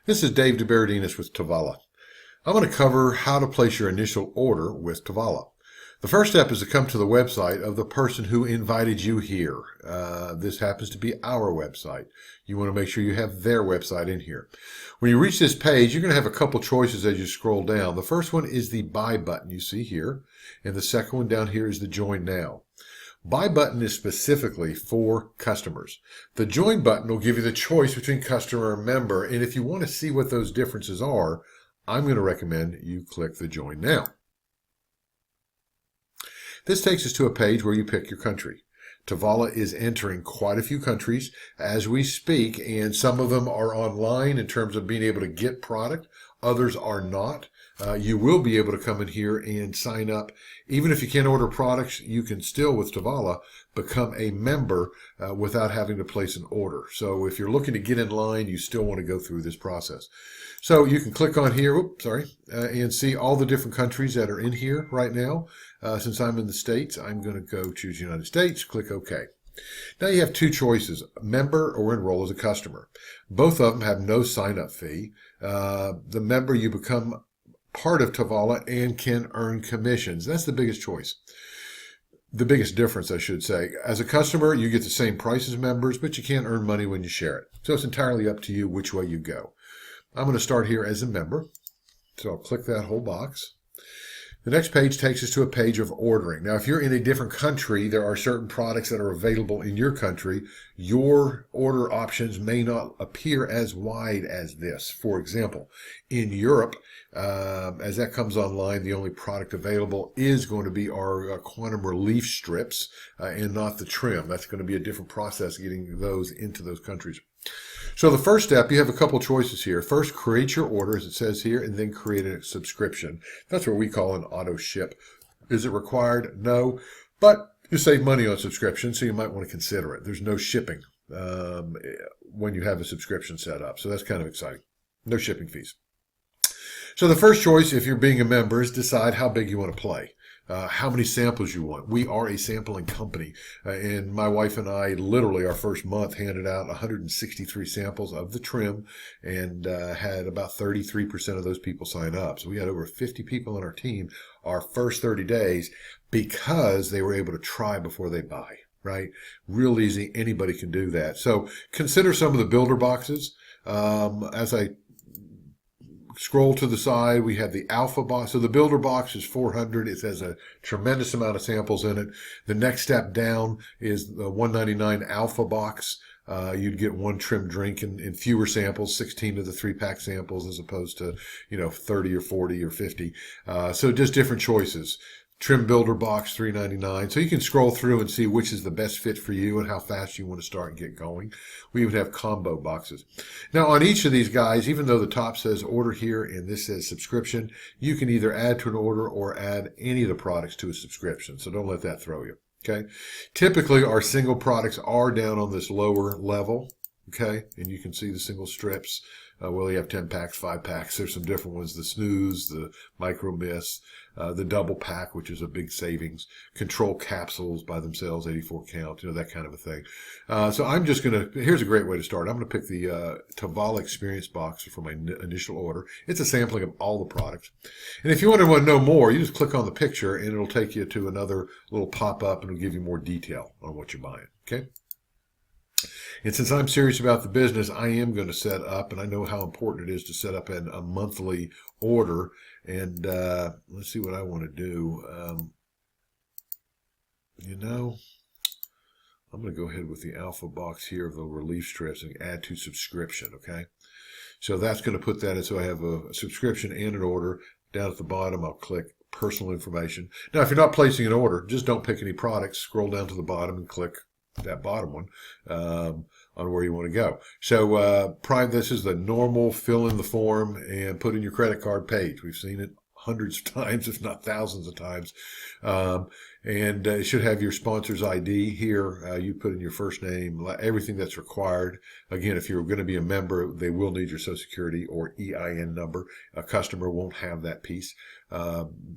This is Dave DeBerardinis with Tavala. I'm going to cover how to place your initial order with Tavala. The first step is to come to the website of the person who invited you here. This happens to be our website. You want to make sure you have their website in here. When you reach this page, you're going to have a couple choices as you scroll down. The first one is the Buy button you see here, and the second one down here is the Join Now. Buy button is specifically for customers. The Join button will give you the choice between customer and member, and if you want to see what those differences are, I'm going to recommend you click the Join Now. This takes us to a page where you pick your country. Tavala is entering quite a few countries as we speak, and some of them are online in terms of being able to get product. Others are not. You will be able to come in here and sign up. Even if you can't order products, you can still, with Tavala, become a member without having to place an order. So if you're looking to get in line, you still want to go through this process. So you can click on here, and see all the different countries that are in here right now. Since I'm in the States, I'm going to go choose United States, click OK. Now you have two choices, member or enroll as a customer. Both of them have no sign-up fee. The member, you become part of Tavala and can earn commissions. That's the biggest choice. The biggest difference, I should say. As a customer, you get the same price as members, but you can't earn money when you share it. So it's entirely up to you which way you go. I'm going to start here as a member. So I'll click that whole box. The next page takes us to a page of ordering. Now, if you're in a different country, there are certain products that are available in your country. Your order options may not appear as wide as this. For example, in Europe, as that comes online, the only product available is going to be our quantum relief strips and not the trim. That's going to be a different process getting those into those countries. So the first step, you have a couple choices here. First, create your order, as it says here, and then create a subscription. That's what we call an auto ship. Is it required? No, but you save money on subscription, so you might want to consider it. There's no shipping when you have a subscription set up, so that's kind of exciting. No shipping fees. So the first choice, if you're being a member, is decide how big you want to play. How many samples you want. We are a sampling company, and my wife and I literally our first month handed out 163 samples of the trim and had about 33% of those people sign up. So we had over 50 people on our team our first 30 days because they were able to try before they buy, right? Real easy. Anybody can do that. So consider some of the builder boxes. As I scroll to the side, we have the alpha box. So the builder box is 400. It has a tremendous amount of samples in it. The next step down is the 199 alpha box. You'd get one trim drink in fewer samples, 16 of the 3-pack samples as opposed to, 30 or 40 or 50. So just different choices. Trim builder box, $3.99. So you can scroll through and see which is the best fit for you and how fast you want to start and get going. We even have combo boxes. Now on each of these guys, even though the top says order here and this says subscription, you can either add to an order or add any of the products to a subscription. So don't let that throw you. Okay. Typically our single products are down on this lower level. Okay. And you can see the single strips. Well, you have 10 packs, 5 packs. There's some different ones, the snooze, the micro miss, the double pack, which is a big savings, control capsules by themselves, 84 count, that kind of a thing. So I'm just going to, here's a great way to start. I'm going to pick the Tavala Experience box for my initial order. It's a sampling of all the products. And if you want to know more, you just click on the picture and it'll take you to another little pop-up and it'll give you more detail on what you're buying. Okay. And since I'm serious about the business, I am going to set up, and I know how important it is to set up a monthly order. And let's see what I want to do. I'm going to go ahead with the alpha box here of the relief strips and add to subscription, okay? So that's going to put that in, so I have a subscription and an order. Down at the bottom, I'll click personal information. Now, if you're not placing an order, just don't pick any products. Scroll down to the bottom and click that bottom one on where you want to go. So this is the normal fill in the form and put in your credit card page. We've seen it hundreds of times, if not thousands of times. And it should have your sponsor's ID here. You put in your first name, everything that's required. Again, if you're going to be a member, they will need your Social Security or EIN number. A customer won't have that piece.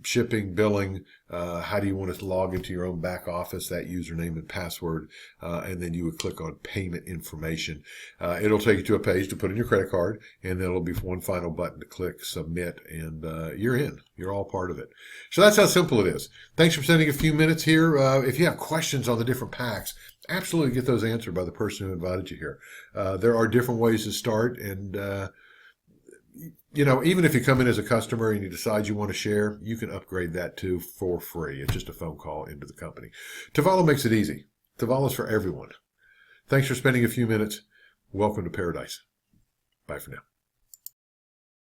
Shipping, billing, how do you want to log into your own back office, that username and password, and then you would click on payment information. It'll take you to a page to put in your credit card, and then it'll be one final button to click submit, and you're in. You're all part of it. So that's how simple it is. Thanks for spending a few minutes here. If you have questions on the different packs, absolutely get those answered by the person who invited you here. There are different ways to start, and even if you come in as a customer and you decide you want to share, you can upgrade that too for free. It's just a phone call into the company. Tavala makes it easy. Tavala's for everyone. Thanks for spending a few minutes. Welcome to paradise. Bye for now.